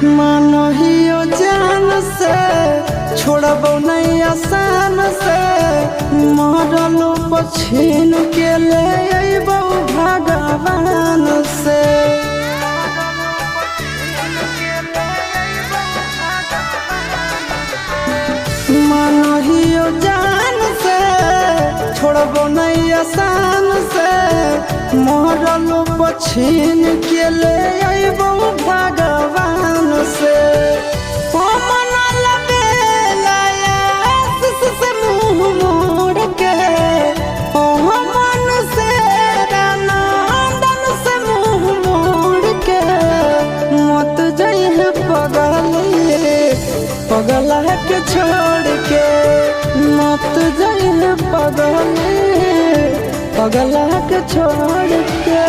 मानहियो जान से छोड़बो नहीं आसान से मरलो पछीन के ले अइबो भगवान से। मानहियो जान से छोड़बो नहीं आसान से मरलो पछीन के ले अइबो भगवान से। पगला के छोड़ के मत जाइए पगला के छोड़ के।